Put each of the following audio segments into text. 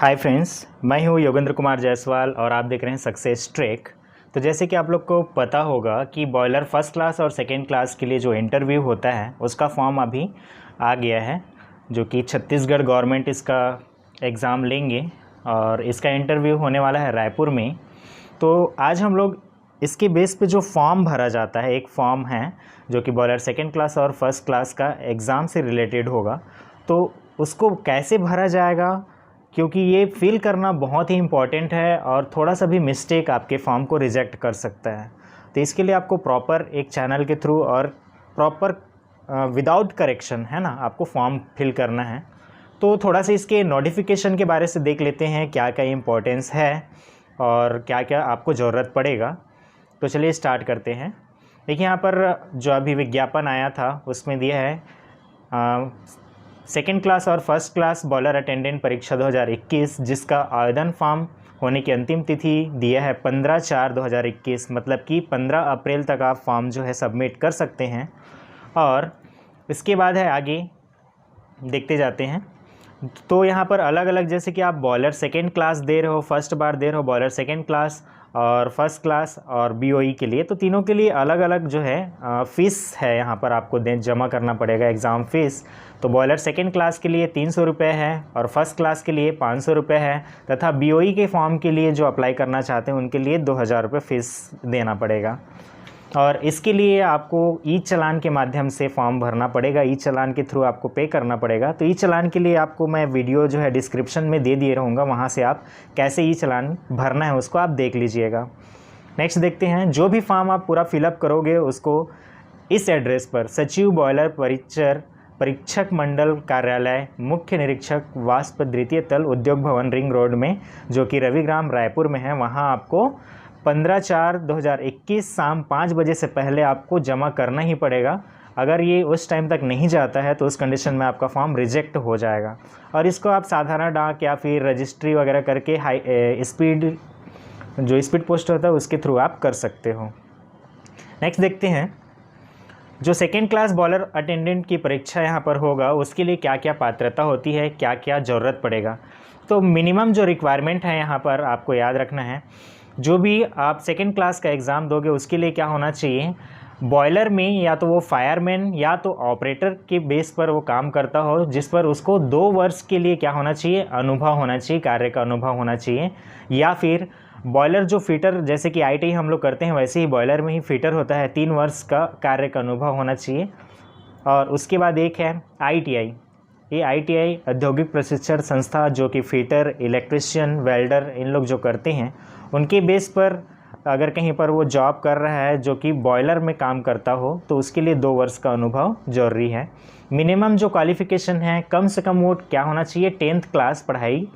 Hi friends, मैं हूँ योगेंद्र कुमार जायसवाल और आप देख रहे हैं सक्सेस ट्रैक। तो जैसे कि आप लोग को पता होगा कि बॉयलर फर्स्ट क्लास और सेकेंड क्लास के लिए जो इंटरव्यू होता है उसका फॉर्म अभी आ गया है, जो कि छत्तीसगढ़ गवर्नमेंट इसका एग्ज़ाम लेंगे और इसका इंटरव्यू होने वाला है रायपुर में। तो आज हम लोग इसके बेस पे जो फॉर्म भरा जाता है, एक फॉर्म है जो कि बॉयलर सेकेंड क्लास और फर्स्ट क्लास का एग्ज़ाम से रिलेटेड होगा, तो उसको कैसे भरा जाएगा, क्योंकि ये फिल करना बहुत ही इम्पॉर्टेंट है और थोड़ा सा भी मिस्टेक आपके फॉर्म को रिजेक्ट कर सकता है। तो इसके लिए आपको प्रॉपर एक चैनल के थ्रू और प्रॉपर विदाउट करेक्शन है ना, आपको फॉर्म फिल करना है। तो थोड़ा सा इसके नोटिफिकेशन के बारे से देख लेते हैं, क्या क्या इम्पोर्टेंस है और क्या क्या आपको ज़रूरत पड़ेगा। तो चलिए स्टार्ट करते हैं। देखिए यहाँ पर जो अभी विज्ञापन आया था उसमें दिया है सेकेंड क्लास और फर्स्ट क्लास बॉयलर अटेंडेंट परीक्षा 2021, जिसका आवेदन फॉर्म होने की अंतिम तिथि दिया है 15/4/2021, मतलब कि 15 अप्रैल तक आप फॉर्म जो है सबमिट कर सकते हैं। और इसके बाद है आगे देखते जाते हैं। तो यहाँ पर अलग अलग, जैसे कि आप बॉयलर सेकेंड क्लास दे रहे हो, फर्स्ट बार दे रहे हो बॉयलर सेकेंड क्लास और फर्स्ट क्लास और बीओई के लिए, तो तीनों के लिए अलग अलग जो है फ़ीस है यहाँ पर आपको जमा करना पड़ेगा, एग्ज़ाम फ़ीस। तो बॉयलर सेकेंड क्लास के लिए 300 रुपये है और फर्स्ट क्लास के लिए 500 रुपये है, तथा बीओई के फॉर्म के लिए जो अप्लाई करना चाहते हैं उनके लिए 2000 रुपये फ़ीस देना पड़ेगा। और इसके लिए आपको ई चालान के माध्यम से फॉर्म भरना पड़ेगा, ई चालान के थ्रू आपको पे करना पड़ेगा। तो ई चालान के लिए आपको मैं वीडियो जो है डिस्क्रिप्शन में दे दिए रहूँगा, वहाँ से आप कैसे ई चालान भरना है उसको आप देख लीजिएगा। नेक्स्ट देखते हैं, जो भी फॉर्म आप पूरा फिलअप करोगे उसको इस एड्रेस पर सचिव बॉयलर परीक्षक मंडल कार्यालय, मुख्य निरीक्षक वाष्प द्वितीय तल, उद्योग भवन, रिंग रोड में, जो कि रविग्राम रायपुर में है, वहाँ आपको 15/4/2021 शाम 5 बजे से पहले आपको जमा करना ही पड़ेगा। अगर ये उस टाइम तक नहीं जाता है तो उस कंडीशन में आपका फॉर्म रिजेक्ट हो जाएगा। और इसको आप साधारण डाक या फिर रजिस्ट्री वगैरह करके स्पीड पोस्ट होता है उसके थ्रू आप कर सकते हो। नेक्स्ट देखते हैं, जो सेकेंड क्लास बॉयलर अटेंडेंट की परीक्षा यहाँ पर होगा उसके लिए क्या क्या पात्रता होती है, क्या क्या ज़रूरत पड़ेगा। तो मिनिमम जो रिक्वायरमेंट है यहाँ पर आपको याद रखना है, जो भी आप सेकेंड क्लास का एग्ज़ाम दोगे उसके लिए क्या होना चाहिए, बॉयलर में या तो वो फायरमैन या तो ऑपरेटर के बेस पर वो काम करता हो, जिस पर उसको 2 वर्ष के लिए क्या होना चाहिए, अनुभव होना चाहिए, कार्य का अनुभव होना चाहिए। या फिर बॉयलर जो फिटर, जैसे कि आईटीआई हम लोग करते हैं वैसे ही बॉयलर में ही फिटर होता है, 3 वर्ष का कार्य का अनुभव होना चाहिए। और उसके बाद एक है आईटीआई। ये आईटीआई औद्योगिक प्रशिक्षण संस्था, जो कि फिटर, इलेक्ट्रिशियन, वेल्डर इन लोग जो करते हैं उनके बेस पर अगर कहीं पर वो जॉब कर रहा है जो कि बॉयलर में काम करता हो तो उसके लिए 2 वर्ष का अनुभव जरूरी है। मिनिमम जो क्वालिफ़िकेशन है, कम से कम वो क्या होना चाहिए, 10th क्लास पढ़ाई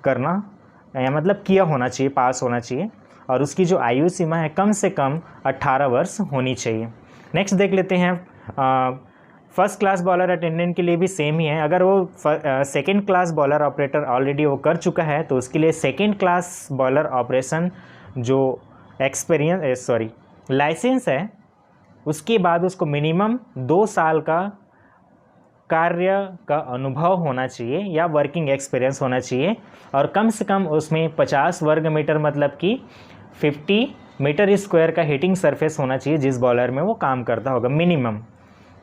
करना या मतलब किया होना चाहिए, पास होना चाहिए। और उसकी जो आयु सीमा है कम से कम 18 वर्ष होनी चाहिए। नेक्स्ट देख लेते हैं, फर्स्ट क्लास बॉयलर अटेंडेंट के लिए भी सेम ही है। अगर वो second class boiler operator already वो कर चुका है तो उसके लिए सेकेंड क्लास बॉयलर ऑपरेशन जो लाइसेंस है उसके बाद उसको मिनिमम 2 साल का कार्य का अनुभव होना चाहिए या वर्किंग एक्सपीरियंस होना चाहिए। और कम से कम उसमें 50 वर्ग मीटर मतलब कि 50 मीटर स्क्वायर का हीटिंग सरफेस होना चाहिए जिस बॉयलर में वो काम करता होगा, मिनिमम।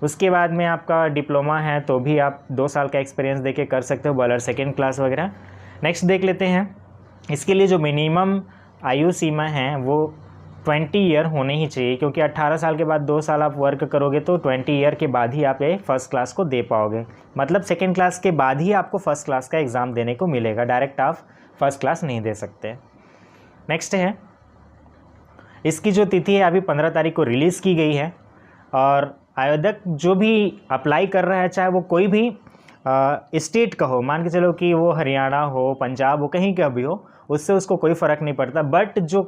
उसके बाद में आपका डिप्लोमा है तो भी आप 2 साल का एक्सपीरियंस देके कर सकते हो, बॉयलर सेकेंड क्लास वगैरह। नेक्स्ट देख लेते हैं, इसके लिए जो मिनिमम आयु सीमा है वो 20 ईयर होने ही चाहिए, क्योंकि 18 साल के बाद 2 साल आप वर्क करोगे तो 20 ईयर के बाद ही आप ये फर्स्ट क्लास को दे पाओगे। मतलब सेकेंड क्लास के बाद ही आपको फर्स्ट क्लास का एग्ज़ाम देने को मिलेगा, डायरेक्ट आप फर्स्ट क्लास नहीं दे सकते। नेक्स्ट है, इसकी जो तिथि है अभी 15 तारीख को रिलीज़ की गई है। और आवेदक जो भी अप्लाई कर रहा है, चाहे वो कोई भी स्टेट का हो, मान के चलो कि वो हरियाणा हो, पंजाब हो, कहीं का भी हो, उससे उसको कोई फ़र्क नहीं पड़ता। बट जो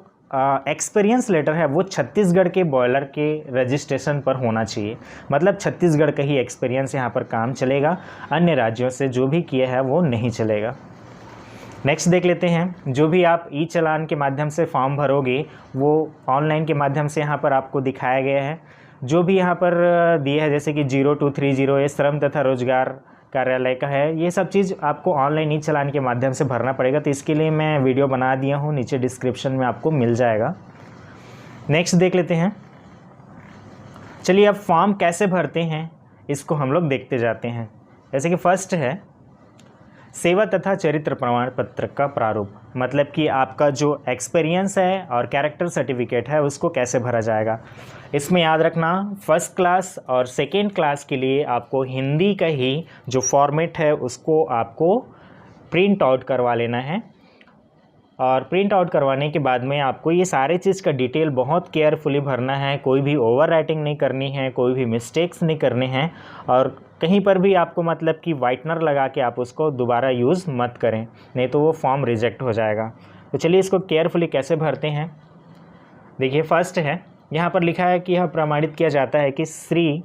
एक्सपीरियंस लेटर है वो छत्तीसगढ़ के बॉयलर के रजिस्ट्रेशन पर होना चाहिए, मतलब छत्तीसगढ़ का ही एक्सपीरियंस यहाँ पर काम चलेगा, अन्य राज्यों से जो भी किया है वो नहीं चलेगा। नेक्स्ट देख लेते हैं, जो भी आप ई चालान के माध्यम से फॉर्म भरोगे वो ऑनलाइन के माध्यम से यहाँ पर आपको दिखाया गया है। जो भी यहाँ पर दिया है, जैसे कि 0230 ये श्रम तथा रोजगार कार्यालय का है, ये सब चीज़ आपको ऑनलाइन ई चालान के माध्यम से भरना पड़ेगा। तो इसके लिए मैं वीडियो बना दिया हूँ, नीचे डिस्क्रिप्शन में आपको मिल जाएगा। नेक्स्ट देख लेते हैं। चलिए अब फॉर्म कैसे भरते हैं इसको हम लोग देखते जाते हैं। जैसे कि फर्स्ट है सेवा तथा चरित्र प्रमाण पत्र का प्रारूप, मतलब कि आपका जो एक्सपीरियंस है और कैरेक्टर सर्टिफिकेट है उसको कैसे भरा जाएगा। इसमें याद रखना फर्स्ट क्लास और सेकेंड क्लास के लिए आपको हिंदी का ही जो फॉर्मेट है उसको आपको प्रिंट आउट करवा लेना है, और प्रिंट आउट करवाने के बाद में आपको ये सारे चीज़ का डिटेल बहुत केयरफुली भरना है। कोई भी ओवर राइटिंग नहीं करनी है, कोई भी मिस्टेक्स नहीं करने हैं, और कहीं पर भी आपको मतलब कि वाइटनर लगा के आप उसको दोबारा यूज़ मत करें, नहीं तो वो फॉर्म रिजेक्ट हो जाएगा। तो चलिए इसको केयरफुली कैसे भरते हैं। देखिए फर्स्ट है, यहाँ पर लिखा है कि यह प्रमाणित किया जाता है कि श्री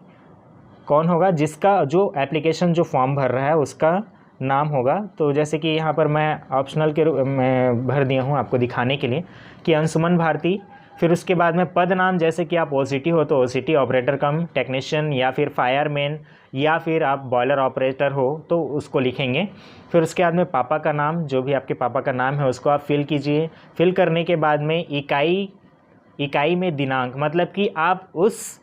कौन होगा, जिसका जो एप्लीकेशन जो फॉर्म भर रहा है उसका नाम होगा। तो जैसे कि यहाँ पर मैं ऑप्शनल के रूप में भर दिया हूँ आपको दिखाने के लिए कि अंशुमन भारती। फिर उसके बाद में पद नाम, जैसे कि आप ओसीटी हो तो ओसीटी ऑपरेटर कम टेक्नीशियन, या फिर फायरमैन, या फिर आप बॉयलर ऑपरेटर हो तो उसको लिखेंगे। फिर उसके बाद में पापा का नाम, जो भी आपके पापा का नाम है उसको आप फिल कीजिए। फिल करने के बाद में इकाई में दिनांक, मतलब कि आप उस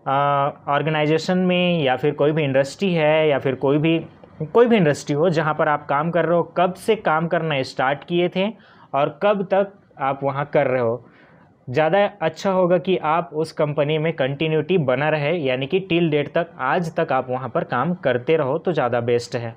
ऑर्गेनाइजेशन में या फिर कोई भी इंडस्ट्री है या फिर कोई भी इंडस्ट्री हो जहाँ पर आप काम कर रहे हो, कब से काम करना स्टार्ट किए थे और कब तक आप वहाँ कर रहे हो। ज़्यादा अच्छा होगा कि आप उस कंपनी में कंटिन्यूटी बना रहे, यानी कि टिल डेट तक, आज तक आप वहाँ पर काम करते रहो तो ज़्यादा बेस्ट है।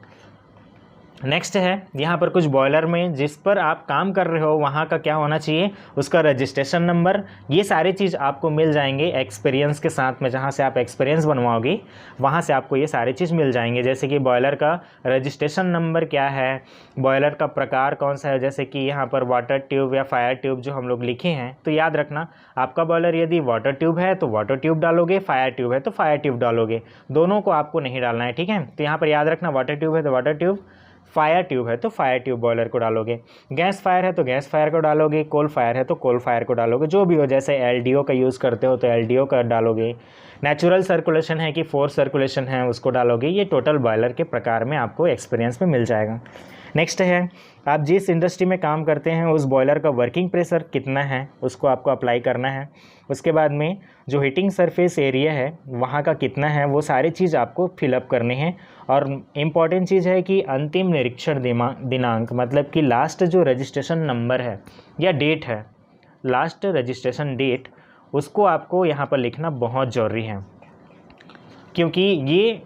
नेक्स्ट है यहाँ पर कुछ बॉयलर में जिस पर आप काम कर रहे हो वहाँ का क्या होना चाहिए, उसका रजिस्ट्रेशन नंबर। ये सारी चीज़ आपको मिल जाएंगे एक्सपीरियंस के साथ में, जहाँ से आप एक्सपीरियंस बनवाओगे वहाँ से आपको ये सारी चीज़ मिल जाएंगे। जैसे कि बॉयलर का रजिस्ट्रेशन नंबर क्या है, बॉयलर का प्रकार कौन सा है, जैसे कि यहाँ पर वाटर ट्यूब या फायर ट्यूब जो हम लोग लिखे हैं। तो याद रखना आपका बॉयलर यदि वाटर ट्यूब है तो वाटर ट्यूब डालोगे, फायर ट्यूब है तो फायर ट्यूब डालोगे, दोनों को आपको नहीं डालना है, ठीक है। तो यहाँ पर याद रखना वाटर ट्यूब है तो वाटर ट्यूब, फायर ट्यूब है तो फायर ट्यूब बॉयलर को डालोगे, गैस फायर है तो गैस फायर को डालोगे, कोल फायर है तो कोल फायर को डालोगे, जो भी हो। जैसे एलडीओ का यूज़ करते हो तो एलडीओ का डालोगे, नेचुरल सर्कुलेशन है कि फोर्स सर्कुलेशन है उसको डालोगे। ये टोटल बॉयलर के प्रकार में आपको एक्सपीरियंस में मिल जाएगा। नेक्स्ट है आप जिस इंडस्ट्री में काम करते हैं उस बॉयलर का वर्किंग प्रेशर कितना है उसको आपको अप्लाई करना है। उसके बाद में जो हीटिंग सरफेस एरिया है वहाँ का कितना है, वो सारी चीज़ आपको फिलअप करनी है। और इम्पॉर्टेंट चीज़ है कि अंतिम निरीक्षण दिनांक, मतलब कि लास्ट जो रजिस्ट्रेशन नंबर है या डेट है, लास्ट रजिस्ट्रेशन डेट, उसको आपको यहाँ पर लिखना बहुत ज़रूरी है, क्योंकि ये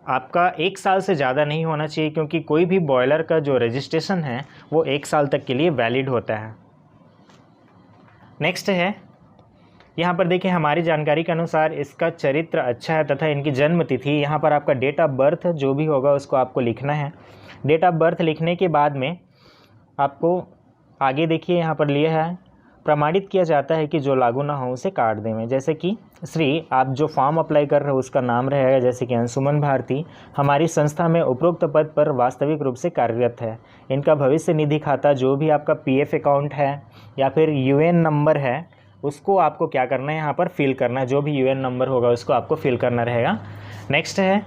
आपका 1 साल से ज़्यादा नहीं होना चाहिए, क्योंकि कोई भी बॉयलर का जो रजिस्ट्रेशन है वो 1 साल तक के लिए वैलिड होता है। नेक्स्ट है यहाँ पर देखिए हमारी जानकारी के अनुसार इसका चरित्र अच्छा है तथा इनकी जन्म तिथि, यहाँ पर आपका डेट ऑफ बर्थ जो भी होगा उसको आपको लिखना है। डेट ऑफ बर्थ लिखने के बाद में आपको आगे देखिए यहाँ पर लिया है प्रमाणित किया जाता है कि जो लागू ना हो उसे काट दें। जैसे कि श्री आप जो फॉर्म अप्लाई कर रहे हो उसका नाम रहेगा, जैसे कि अंशुमन भारती हमारी संस्था में उपरोक्त पद पर वास्तविक रूप से कार्यरत है। इनका भविष्य निधि खाता, जो भी आपका पीएफ अकाउंट है या फिर यूएन नंबर है उसको आपको क्या करना है यहाँ पर फिल करना है, जो भी यूएन नंबर होगा उसको आपको फिल करना रहेगा। नेक्स्ट है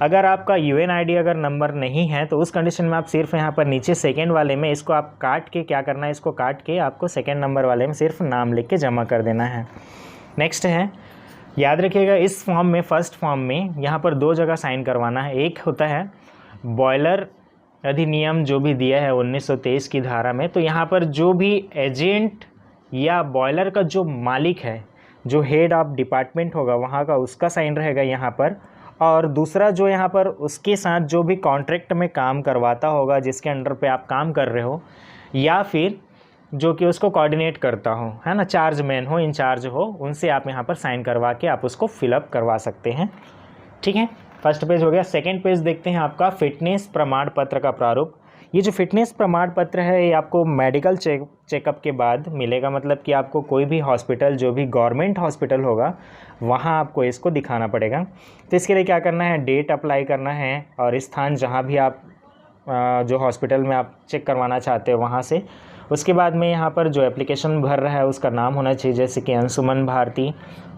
अगर आपका यूएन आईडी अगर नंबर नहीं है तो उस कंडीशन में आप सिर्फ यहाँ पर नीचे सेकेंड वाले में इसको आप काट के क्या करना है, इसको काट के आपको सेकेंड नंबर वाले में सिर्फ नाम लिख के जमा कर देना है। नेक्स्ट है याद रखिएगा इस फॉर्म में, फर्स्ट फॉर्म में यहाँ पर 2 जगह साइन करवाना है। एक होता है बॉयलर अधिनियम जो भी दिया है 1923 की धारा में, तो यहाँ पर जो भी एजेंट या बॉयलर का जो मालिक है, जो हेड ऑफ डिपार्टमेंट होगा वहाँ का, उसका साइन रहेगा यहाँ पर। और दूसरा जो यहाँ पर उसके साथ जो भी कॉन्ट्रैक्ट में काम करवाता होगा, जिसके अंडर पे आप काम कर रहे हो, या फिर जो कि उसको कोऑर्डिनेट करता हो, है ना, चार्ज मैन हो, इंचार्ज हो, उनसे आप यहाँ पर साइन करवा के आप उसको फिलअप करवा सकते हैं। ठीक है, फर्स्ट पेज हो गया। सेकेंड पेज देखते हैं आपका फिटनेस प्रमाण पत्र का प्रारूप। ये जो फिटनेस प्रमाण पत्र है ये आपको मेडिकल चेकअप के बाद मिलेगा, मतलब कि आपको कोई भी हॉस्पिटल, जो भी गवर्नमेंट हॉस्पिटल होगा वहाँ आपको इसको दिखाना पड़ेगा। तो इसके लिए क्या करना है, डेट अप्लाई करना है और स्थान जहाँ भी आप जो हॉस्पिटल में आप चेक करवाना चाहते हो वहाँ से। उसके बाद में यहाँ पर जो एप्लीकेशन भर रहा है उसका नाम होना चाहिए, जैसे कि अंशुमन भारती,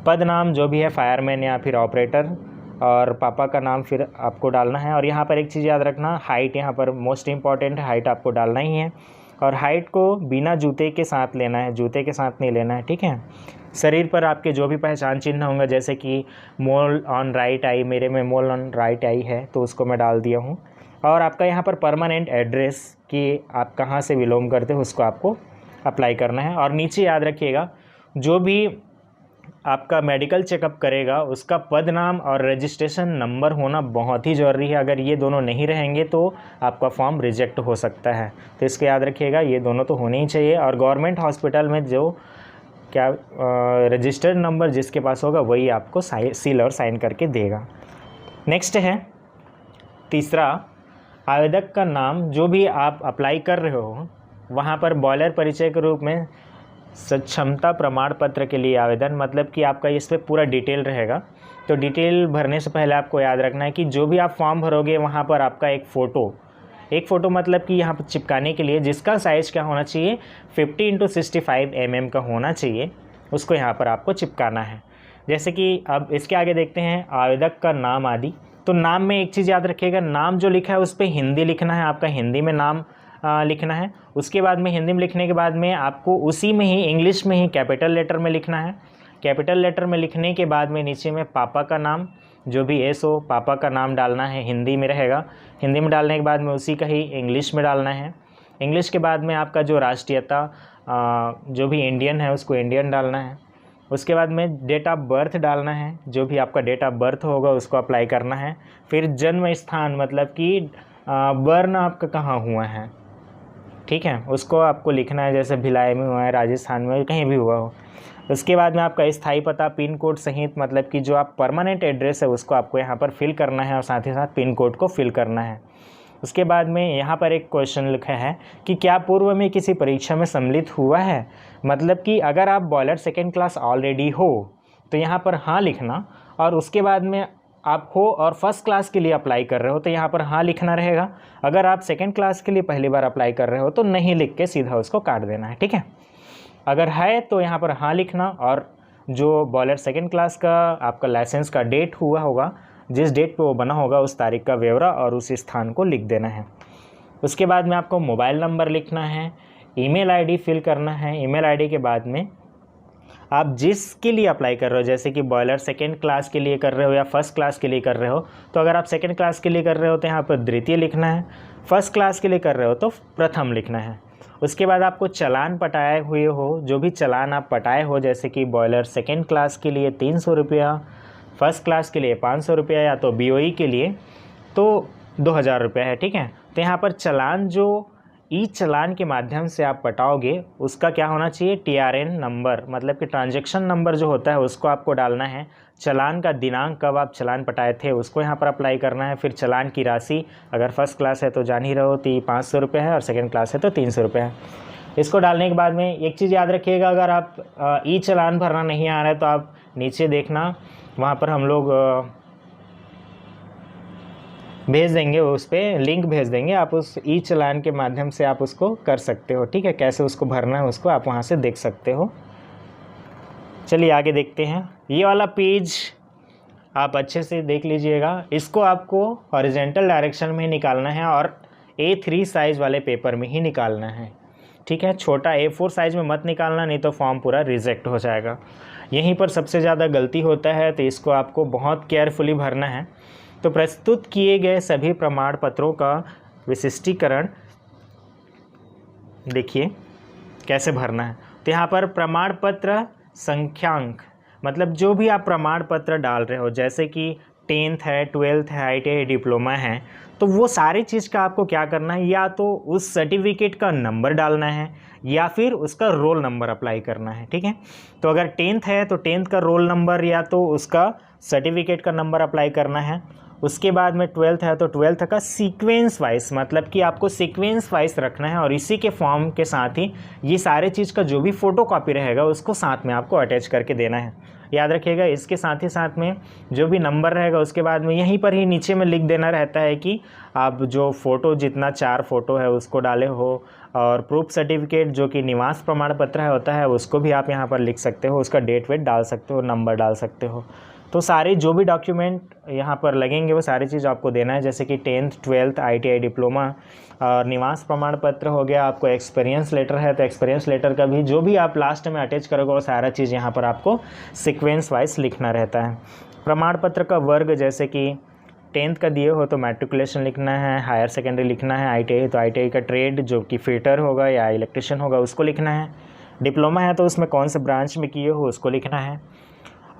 पद नाम जो भी है फायरमैन या फिर ऑपरेटर, और पापा का नाम फिर आपको डालना है। और यहाँ पर एक चीज़ याद रखना, हाइट यहाँ पर मोस्ट इम्पॉर्टेंट है, हाइट आपको डालना ही है। और हाइट को बिना जूते के साथ लेना है, जूते के साथ नहीं लेना है, ठीक है। शरीर पर आपके जो भी पहचान चिन्ह होंगे, जैसे कि मोल ऑन राइट आई, मेरे में मोल ऑन राइट आई है तो उसको मैं डाल दिया हूँ। और आपका यहाँ पर परमानेंट एड्रेस कि आप कहाँ से बिलोंग करते हो उसको आपको अप्लाई करना है। और नीचे याद रखिएगा, जो भी आपका मेडिकल चेकअप करेगा उसका पद नाम और रजिस्ट्रेशन नंबर होना बहुत ही ज़रूरी है। अगर ये दोनों नहीं रहेंगे तो आपका फॉर्म रिजेक्ट हो सकता है, तो इसको याद रखिएगा, ये दोनों तो होने ही चाहिए। और गवर्नमेंट हॉस्पिटल में जो क्या रजिस्टर्ड नंबर जिसके पास होगा वही आपको सील और साइन करके देगा। नेक्स्ट है तीसरा, आवेदक का नाम जो भी आप अप्लाई कर रहे हो वहाँ पर बॉयलर परिचय के रूप में सक्षमता प्रमाण पत्र के लिए आवेदन, मतलब कि आपका इस पर पूरा डिटेल रहेगा। तो डिटेल भरने से पहले आपको याद रखना है कि जो भी आप फॉर्म भरोगे वहाँ पर आपका एक फ़ोटो मतलब कि यहाँ पर चिपकाने के लिए जिसका साइज़ क्या होना चाहिए 50x65 mm का होना चाहिए, उसको यहाँ पर आपको चिपकाना है। जैसे कि अब इसके आगे देखते हैं आवेदक का नाम आदि। तो नाम में एक चीज़ याद रखिएगा, नाम जो लिखा है उस पर हिंदी लिखना है, आपका हिंदी में नाम लिखना है। उसके बाद में हिंदी में लिखने के बाद में आपको उसी में ही इंग्लिश में ही कैपिटल लेटर में लिखना है। कैपिटल लेटर में लिखने के बाद में नीचे में पापा का नाम जो भी एस हो, पापा का नाम डालना है, हिंदी में रहेगा। हिंदी में डालने के बाद में उसी का ही इंग्लिश में डालना है। इंग्लिश के बाद में आपका जो राष्ट्रीयता जो भी इंडियन है उसको इंडियन डालना है। उसके बाद में डेट ऑफ बर्थ डालना है, जो भी आपका डेट ऑफ बर्थ होगा उसको अप्लाई करना है। फिर जन्म स्थान, मतलब कि बर्न आपका कहाँ हुआ है, ठीक है, उसको आपको लिखना है, जैसे भिलाई में हुआ है, राजस्थान में, कहीं भी हुआ हो। उसके बाद में आपका स्थायी पता, पिन कोड सहित, मतलब कि जो आप परमानेंट एड्रेस है उसको आपको यहाँ पर फिल करना है और साथ ही साथ पिन कोड को फिल करना है। उसके बाद में यहाँ पर एक क्वेश्चन लिखा है कि क्या पूर्व में किसी परीक्षा में सम्मिलित हुआ है, मतलब कि अगर आप बॉयलर सेकेंड क्लास ऑलरेडी हो तो यहाँ पर हाँ लिखना। और उसके बाद में आप हो और फर्स्ट क्लास के लिए अप्लाई कर रहे हो तो यहाँ पर हाँ लिखना रहेगा। अगर आप सेकेंड क्लास के लिए पहली बार अप्लाई कर रहे हो तो नहीं लिख के सीधा उसको काट देना है, ठीक है। अगर है तो यहाँ पर हाँ लिखना, और जो बॉयलर सेकेंड क्लास का आपका लाइसेंस का डेट हुआ होगा, जिस डेट पे वो बना होगा उस तारीख का ब्यौरा और उस स्थान को लिख देना है। उसके बाद में आपको मोबाइल नंबर लिखना है, ईमेल आईडी फिल करना है। ईमेल आईडी के बाद में आप जिसके लिए अप्लाई कर रहे हो, जैसे कि बॉयलर सेकेंड क्लास के लिए कर रहे हो या फर्स्ट क्लास के लिए कर रहे हो, तो अगर आप सेकेंड क्लास के लिए कर रहे हो तो यहाँ पर द्वितीय लिखना है, फर्स्ट क्लास के लिए कर रहे हो तो प्रथम लिखना है। उसके बाद आपको चालान पटाए हुए हो, जो भी चालान आप पटाए हो, जैसे कि बॉयलर सेकेंड क्लास के लिए 300 रुपया, फर्स्ट क्लास के लिए 500 रुपया, या तो BOE के लिए तो 2000 रुपया है, ठीक है। तो यहाँ पर चालान जो ई चालान के माध्यम से आप पटाओगे उसका क्या होना चाहिए, TRN नंबर, मतलब कि ट्रांजैक्शन नंबर जो होता है उसको आपको डालना है। चालान का दिनांक कब आप चालान पटाए थे उसको यहाँ पर अप्लाई करना है। फिर चालान की राशि, अगर फर्स्ट क्लास है तो जान ही रहो 500 रुपये है और सेकेंड क्लास है तो 300 रुपये है। इसको डालने के बाद में एक चीज़ याद रखिएगा, अगर आप ई चालान भरना नहीं आ रहा है तो आप नीचे देखना, वहाँ पर हम लोग भेज देंगे, उस पर लिंक भेज देंगे, आप उस ई चालान के माध्यम से आप उसको कर सकते हो, ठीक है। कैसे उसको भरना है उसको आप वहाँ से देख सकते हो। चलिए आगे देखते हैं। ये वाला पेज आप अच्छे से देख लीजिएगा, इसको आपको हॉरिजॉन्टल डायरेक्शन में ही निकालना है और A3 साइज़ वाले पेपर में ही निकालना है, ठीक है। छोटा A4 साइज़ में मत निकालना, नहीं तो फॉर्म पूरा रिजेक्ट हो जाएगा। यहीं पर सबसे ज़्यादा गलती होता है, तो इसको आपको बहुत केयरफुली भरना है। तो प्रस्तुत किए गए सभी प्रमाण पत्रों का विशिष्टीकरण देखिए कैसे भरना है। तो यहाँ पर प्रमाण पत्र संख्यांक, मतलब जो भी आप प्रमाण पत्र डाल रहे हो, जैसे कि 10th है, 12th है, ITI डिप्लोमा है, तो वो सारी चीज़ का आपको क्या करना है, या तो उस सर्टिफिकेट का नंबर डालना है या फिर उसका रोल नंबर अप्लाई करना है, ठीक है। तो अगर 10th है तो 10th का रोल नंबर या तो उसका सर्टिफिकेट का नंबर अप्लाई करना है। उसके बाद में 12th है तो 12th का सीक्वेंस वाइज, मतलब कि आपको सीक्वेंस वाइज रखना है, और इसी के फॉर्म के साथ ही ये सारे चीज़ का जो भी फ़ोटो कॉपी रहेगा उसको साथ में आपको अटैच करके देना है। याद रखिएगा, इसके साथ ही साथ में जो भी नंबर रहेगा उसके बाद में यहीं पर ही नीचे में लिख देना रहता है कि आप जो फ़ोटो जितना 4 फ़ोटो है उसको डाले हो, और प्रूफ सर्टिफिकेट जो कि निवास प्रमाण पत्र है होता है उसको भी आप यहाँ पर लिख सकते हो, उसका डेट वेट डाल सकते हो, नंबर डाल सकते हो। तो सारे जो भी डॉक्यूमेंट यहाँ पर लगेंगे वो सारी चीज़ आपको देना है, जैसे कि 10th 12th ITI डिप्लोमा और निवास प्रमाण पत्र हो गया, आपको एक्सपीरियंस लेटर है तो एक्सपीरियंस लेटर का भी जो भी आप लास्ट में अटैच करोगे वो सारा चीज़ यहाँ पर आपको सीक्वेंस वाइज लिखना रहता है। प्रमाण पत्र का वर्ग, जैसे कि 10th का दिए हो तो मैट्रिकुलेशन लिखना है, हायर सेकेंडरी लिखना है, ITI तो ITI का ट्रेड जो कि फिटर होगा या इलेक्ट्रिशियन होगा उसको लिखना है, डिप्लोमा है तो उसमें कौन से ब्रांच में किए हो उसको लिखना है।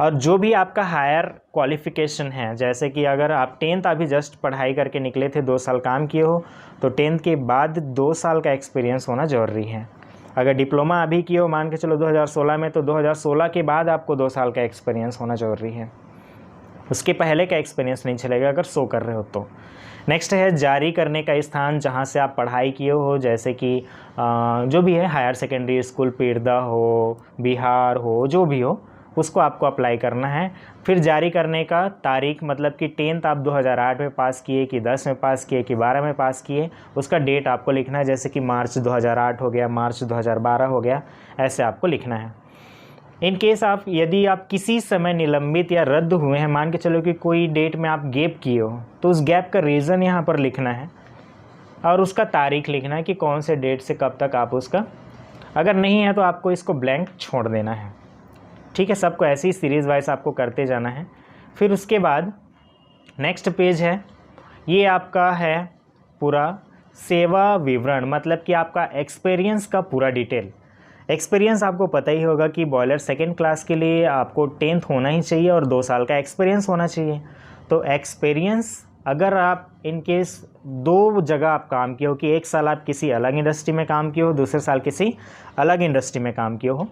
और जो भी आपका हायर क्वालिफ़िकेशन है, जैसे कि अगर आप 10th अभी जस्ट पढ़ाई करके निकले थे, 2 साल काम किए हो तो 10th के बाद 2 साल का एक्सपीरियंस होना ज़रूरी है। अगर डिप्लोमा अभी किए हो मान के चलो 2016 में, तो 2016 के बाद आपको 2 साल का एक्सपीरियंस होना ज़रूरी है, उसके पहले का एक्सपीरियंस नहीं चलेगा अगर शो कर रहे हो तो। नेक्स्ट है जारी करने का स्थान जहाँ से आप पढ़ाई किए हो, जैसे कि जो भी है हायर सेकेंडरी स्कूल पीरदा हो, बिहार हो, जो भी हो उसको आपको अप्लाई करना है। फिर जारी करने का तारीख, मतलब कि 10th आप 2008 में पास किए कि 10 में पास किए कि 12 में पास किए, उसका डेट आपको लिखना है, जैसे कि मार्च 2008 हो गया, मार्च 2012 हो गया, ऐसे आपको लिखना है। इन केस आप यदि आप किसी समय निलंबित या रद्द हुए हैं, मान के चलो कि कोई डेट में आप गैप किए हो तो उस गैप का रीज़न यहाँ पर लिखना है और उसका तारीख लिखना है कि कौन से डेट से कब तक आप उसका, अगर नहीं है तो आपको इसको ब्लैंक छोड़ देना है। ठीक है, सबको ऐसे ही सीरीज़ वाइज आपको करते जाना है। फिर उसके बाद नेक्स्ट पेज है, ये आपका है पूरा सेवा विवरण, मतलब कि आपका एक्सपीरियंस का पूरा डिटेल। एक्सपीरियंस आपको पता ही होगा कि बॉयलर सेकेंड क्लास के लिए आपको 10th होना ही चाहिए और 2 साल का एक्सपीरियंस होना चाहिए। तो एक्सपीरियंस अगर आप इन केस 2 जगह आप काम किए हो कि 1 साल आप किसी अलग इंडस्ट्री में काम किए हो, दूसरे साल किसी अलग इंडस्ट्री में काम किए हो,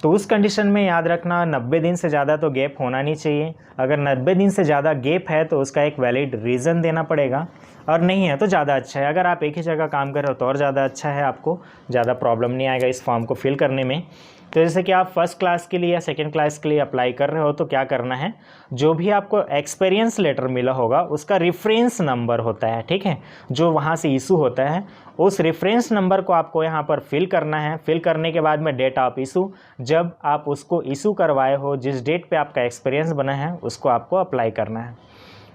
तो उस कंडीशन में याद रखना 90 दिन से ज़्यादा तो गैप होना नहीं चाहिए। अगर 90 दिन से ज़्यादा गैप है तो उसका एक वैलिड रीज़न देना पड़ेगा, और नहीं है तो ज़्यादा अच्छा है। अगर आप एक ही जगह काम कर रहे हो तो और ज़्यादा अच्छा है, आपको ज़्यादा प्रॉब्लम नहीं आएगा इस फॉर्म को फिल करने में। तो जैसे कि आप फर्स्ट क्लास के लिए या सेकेंड क्लास के लिए अप्लाई कर रहे हो तो क्या करना है, जो भी आपको एक्सपीरियंस लेटर मिला होगा उसका रेफरेंस नंबर होता है, ठीक है, जो वहाँ से इशू होता है, उस रेफरेंस नंबर को आपको यहाँ पर फिल करना है। फिल करने के बाद में डेट ऑफ इशू, जब आप उसको इशू करवाए हो, जिस डेट पे आपका एक्सपीरियंस बना है उसको आपको अप्लाई करना है।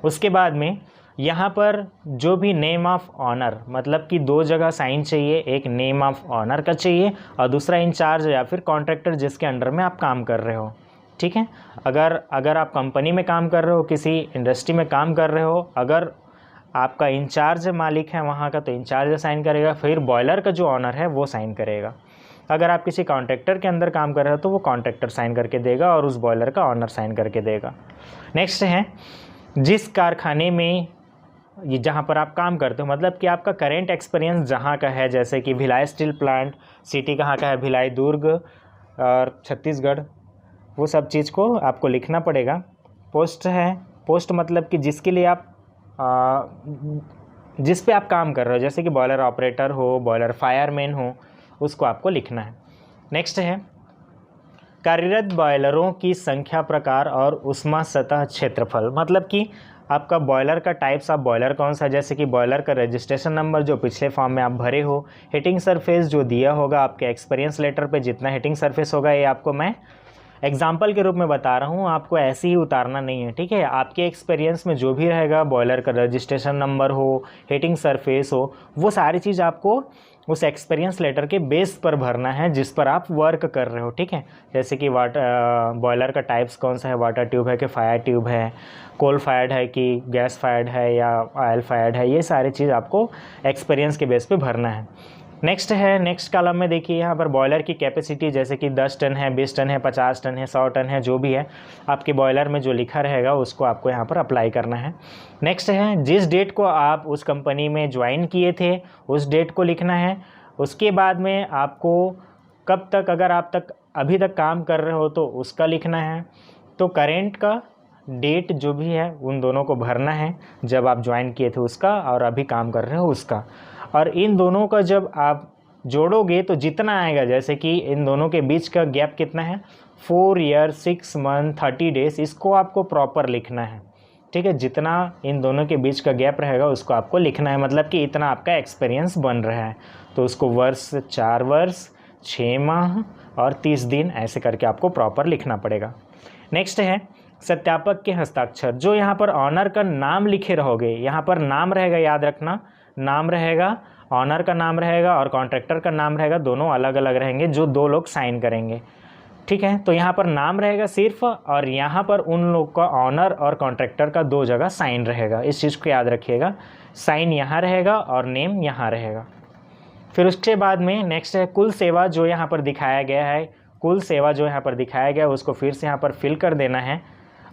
उसके बाद में यहाँ पर जो भी नेम ऑफ़ ऑनर, मतलब कि 2 जगह साइन चाहिए, एक नेम ऑफ़ ऑनर का चाहिए और दूसरा इंचार्ज या फिर कॉन्ट्रैक्टर जिसके अंडर में आप काम कर रहे हो, ठीक है। अगर आप कंपनी में काम कर रहे हो, किसी इंडस्ट्री में काम कर रहे हो, अगर आपका इंचार्ज मालिक है वहाँ का तो इंचार्ज साइन करेगा, फिर बॉयलर का जो ऑनर है वो साइन करेगा। अगर आप किसी कॉन्ट्रैक्टर के अंदर काम कर रहे हो तो वो कॉन्ट्रैक्टर साइन करके देगा और उस बॉयलर का ऑनर साइन करके देगा। नेक्स्ट है जिस कारखाने में ये जहाँ पर आप काम करते हो, मतलब कि आपका करेंट एक्सपीरियंस जहाँ का है, जैसे कि भिलाई स्टील प्लांट, सिटी कहाँ का है, भिलाई, दुर्ग और छत्तीसगढ़, वो सब चीज़ को आपको लिखना पड़ेगा। पोस्ट है, पोस्ट मतलब कि जिसके लिए आप जिस पे आप काम कर रहे हो, जैसे कि बॉयलर ऑपरेटर हो, बॉयलर फायरमैन हो, उसको आपको लिखना है। नेक्स्ट है कार्यरत बॉयलरों की संख्या, प्रकार और उष्मा सतह क्षेत्रफल, मतलब कि आपका बॉयलर का टाइप्स ऑफ बॉयलर कौन सा है, जैसे कि बॉयलर का रजिस्ट्रेशन नंबर जो पिछले फॉर्म में आप भरे हो, हीटिंग सरफेस जो दिया होगा आपके एक्सपीरियंस लेटर पे, जितना हीटिंग सरफेस होगा ये आपको मैं एग्जाम्पल के रूप में बता रहा हूँ, आपको ऐसे ही उतारना नहीं है, ठीक है। आपके एक्सपीरियंस में जो भी रहेगा, बॉयलर का रजिस्ट्रेशन नंबर हो, हीटिंग सरफेस हो, वो सारी चीज़ आपको उस एक्सपीरियंस लेटर के बेस पर भरना है जिस पर आप वर्क कर रहे हो, ठीक है। जैसे कि बॉयलर का टाइप्स कौन सा है, वाटर ट्यूब है कि फायर ट्यूब है, कोल फायर्ड है कि गैस फायर्ड है या ऑयल फायर्ड है, ये सारी चीज़ आपको एक्सपीरियंस के बेस पे भरना है। नेक्स्ट है, नेक्स्ट कॉलम में देखिए यहाँ पर बॉयलर की कैपेसिटी, जैसे कि 10 टन है, 20 टन है, 50 टन है, 100 टन है, जो भी है आपके बॉयलर में जो लिखा रहेगा उसको आपको यहाँ पर अप्लाई करना है। नेक्स्ट है जिस डेट को आप उस कंपनी में ज्वाइन किए थे उस डेट को लिखना है। उसके बाद में आपको कब तक, अगर आप अभी तक काम कर रहे हो तो उसका लिखना है। तो करेंट का डेट जो भी है उन दोनों को भरना है, जब आप ज्वाइन किए थे उसका और अभी काम कर रहे हो उसका, और इन दोनों का जब आप जोड़ोगे तो जितना आएगा, जैसे कि इन दोनों के बीच का गैप कितना है, 4 ईयर 6 मंथ 30 डेज, इसको आपको प्रॉपर लिखना है, ठीक है। जितना इन दोनों के बीच का गैप रहेगा उसको आपको लिखना है, मतलब कि इतना आपका एक्सपीरियंस बन रहा है, तो उसको वर्ष, 4 वर्ष, 6 माह और 30 दिन ऐसे करके आपको प्रॉपर लिखना पड़ेगा। नेक्स्ट है सत्यापक के हस्ताक्षर। जो यहाँ पर ऑनर का नाम लिखे रहोगे, यहाँ पर नाम रहेगा, याद रखना, नाम रहेगा, ऑनर का नाम रहेगा और कॉन्ट्रैक्टर का नाम रहेगा, दोनों अलग अलग रहेंगे जो दो लोग साइन करेंगे। ठीक है, तो यहाँ पर नाम रहेगा सिर्फ, और यहाँ पर उन लोग का ऑनर और कॉन्ट्रैक्टर का दो जगह साइन रहेगा। इस चीज़ को याद रखिएगा, साइन यहाँ रहेगा और नेम यहाँ रहेगा। फिर उसके बाद में नेक्स्ट है कुल सेवा। जो यहाँ पर दिखाया गया है, कुल सेवा जो यहाँ पर दिखाया गया है उसको फिर से यहाँ पर फिल कर देना है,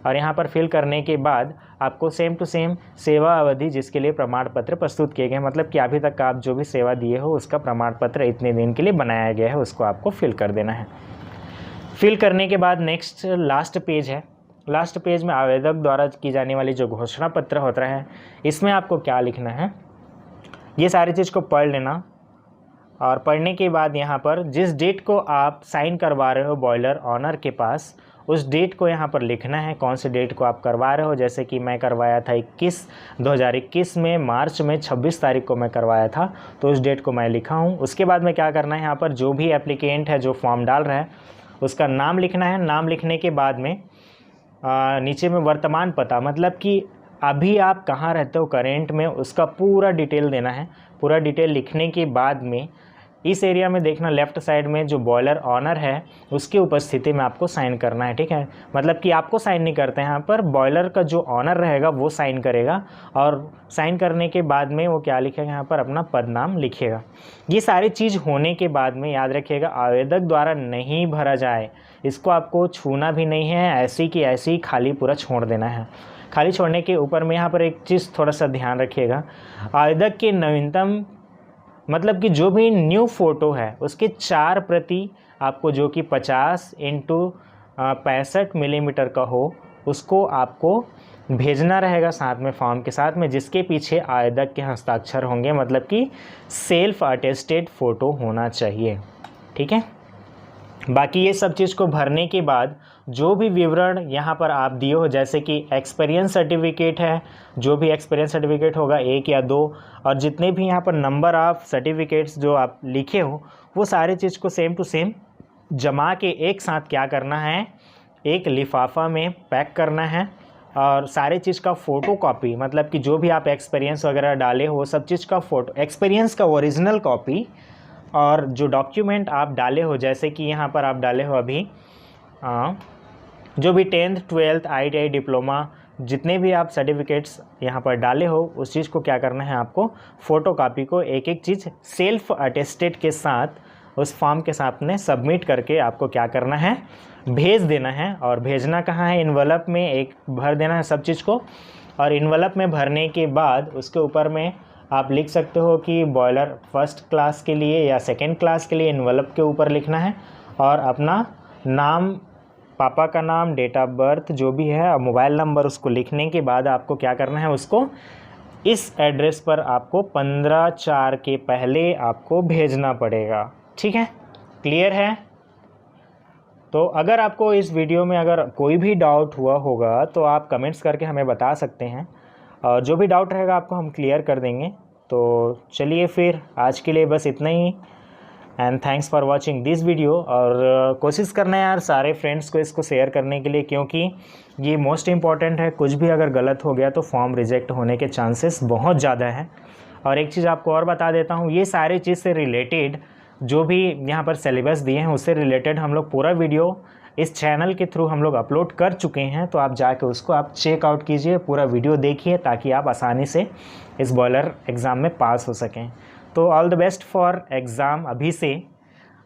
और यहाँ पर फिल करने के बाद आपको सेम टू सेम सेवा अवधि जिसके लिए प्रमाण पत्र प्रस्तुत किए गए, मतलब कि अभी तक आप जो भी सेवा दिए हो उसका प्रमाण पत्र इतने दिन के लिए बनाया गया है, उसको आपको फिल कर देना है। फिल करने के बाद नेक्स्ट लास्ट पेज है। लास्ट पेज में आवेदक द्वारा की जाने वाली जो घोषणा पत्र होता है, इसमें आपको क्या लिखना है, ये सारी चीज़ को पढ़ लेना। और पढ़ने के बाद यहाँ पर जिस डेट को आप साइन करवा रहे हो बॉयलर ऑनर के पास, उस डेट को यहाँ पर लिखना है, कौन से डेट को आप करवा रहे हो। जैसे कि मैं करवाया था 2021 में मार्च में 26 तारीख को मैं करवाया था, तो उस डेट को मैं लिखा हूँ। उसके बाद में क्या करना है, यहाँ पर जो भी एप्लीकेंट है जो फॉर्म डाल रहा है उसका नाम लिखना है। नाम लिखने के बाद में नीचे में वर्तमान पता, मतलब कि अभी आप कहाँ रहते हो करेंट में, उसका पूरा डिटेल देना है। पूरा डिटेल लिखने के बाद में इस एरिया में देखना लेफ़्ट साइड में जो बॉयलर ऑनर है उसकी उपस्थिति में आपको साइन करना है। ठीक है, मतलब कि आपको साइन नहीं करते हैं यहाँ पर, बॉयलर का जो ऑनर रहेगा वो साइन करेगा, और साइन करने के बाद में वो क्या लिखेगा, यहाँ पर अपना पद नाम लिखेगा। ये सारी चीज़ होने के बाद में याद रखिएगा आवेदक द्वारा नहीं भरा जाए, इसको आपको छूना भी नहीं है, ऐसी की ऐसी खाली पूरा छोड़ देना है। खाली छोड़ने के ऊपर में यहाँ पर एक चीज़ थोड़ा सा ध्यान रखिएगा, आवेदक की नवीनतम, मतलब कि जो भी न्यू फ़ोटो है उसके 4 प्रति आपको, जो कि 50 × 65 मिलीमीटर का हो, उसको आपको भेजना रहेगा साथ में फॉर्म के साथ में, जिसके पीछे आवेदक के हस्ताक्षर होंगे, मतलब कि सेल्फ अटेस्टेड फ़ोटो होना चाहिए। ठीक है, बाकी ये सब चीज़ को भरने के बाद जो भी विवरण यहाँ पर आप दिए हो, जैसे कि एक्सपीरियंस सर्टिफिकेट है, जो भी एक्सपीरियंस सर्टिफिकेट होगा 1 या 2, और जितने भी यहाँ पर नंबर ऑफ़ सर्टिफिकेट्स जो आप लिखे हो, वो सारी चीज़ को सेम टू सेम जमा के एक साथ क्या करना है, एक लिफाफा में पैक करना है, और सारे चीज़ का फ़ोटो कॉपी, मतलब कि जो भी आप एक्सपीरियंस वगैरह डाले हो सब चीज़ का फ़ोटो, एक्सपीरियंस का ओरिजिनल कॉपी, और जो डॉक्यूमेंट आप डाले हो, जैसे कि यहाँ पर आप डाले हो अभी जो भी 10th 12th ITI डिप्लोमा, जितने भी आप सर्टिफिकेट्स यहाँ पर डाले हो, उस चीज़ को क्या करना है, आपको फ़ोटो कापी को एक एक चीज़ सेल्फ अटेस्टेड के साथ उस फॉर्म के साथ में सबमिट करके आपको क्या करना है, भेज देना है। और भेजना कहाँ है, इन्वेलप में एक भर देना है सब चीज़ को, और इन्वेलप में भरने के बाद उसके ऊपर में आप लिख सकते हो कि बॉयलर फर्स्ट क्लास के लिए या सेकेंड क्लास के लिए इन्वेलप के ऊपर लिखना है, और अपना नाम, पापा का नाम, डेट ऑफ बर्थ जो भी है और मोबाइल नंबर, उसको लिखने के बाद आपको क्या करना है, उसको इस एड्रेस पर आपको 15/4 के पहले आपको भेजना पड़ेगा। ठीक है, क्लियर है? तो अगर आपको इस वीडियो में अगर कोई भी डाउट हुआ होगा तो आप कमेंट्स करके हमें बता सकते हैं, और जो भी डाउट रहेगा आपको हम क्लियर कर देंगे। तो चलिए फिर आज के लिए बस इतना ही, and thanks for watching this video. और कोशिश करना है यार सारे फ्रेंड्स को इसको शेयर करने के लिए, क्योंकि ये मोस्ट इम्पॉर्टेंट है। कुछ भी अगर गलत हो गया तो फॉर्म रिजेक्ट होने के चांसेस बहुत ज़्यादा हैं। और एक चीज़ आपको और बता देता हूँ, ये सारे चीज़ से रिलेटेड जो भी यहाँ पर सिलेबस दिए हैं उससे रिलेटेड हम लोग पूरा वीडियो इस चैनल के थ्रू हम लोग अपलोड कर चुके हैं। तो आप जाके उसको आप चेकआउट कीजिए, पूरा वीडियो देखिए, ताकि आप आसानी से इस बॉयलर एग्ज़ाम में पास हो सकें। तो all the best for exam अभी से,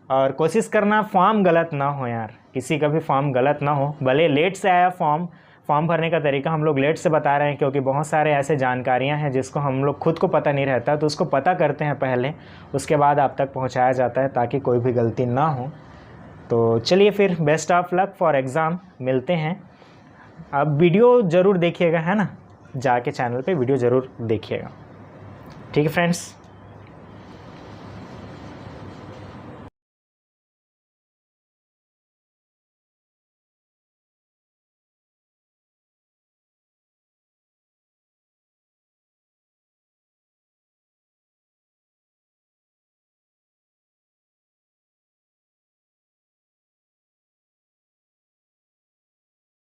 और कोशिश करना फॉर्म गलत ना हो यार, किसी का भी फॉर्म गलत ना हो। भले लेट से आया फॉर्म भरने का तरीका हम लोग लेट से बता रहे हैं, क्योंकि बहुत सारे ऐसे जानकारियां हैं जिसको हम लोग खुद को पता नहीं रहता, तो उसको पता करते हैं पहले, उसके बाद आप तक पहुंचाया जाता है ताकि कोई भी गलती ना हो। तो चलिए फिर, best of luck for exam, मिलते हैं। अब वीडियो ज़रूर देखिएगा, है ना, जाके चैनल पे वीडियो ज़रूर देखिएगा। ठीक है फ्रेंड्स।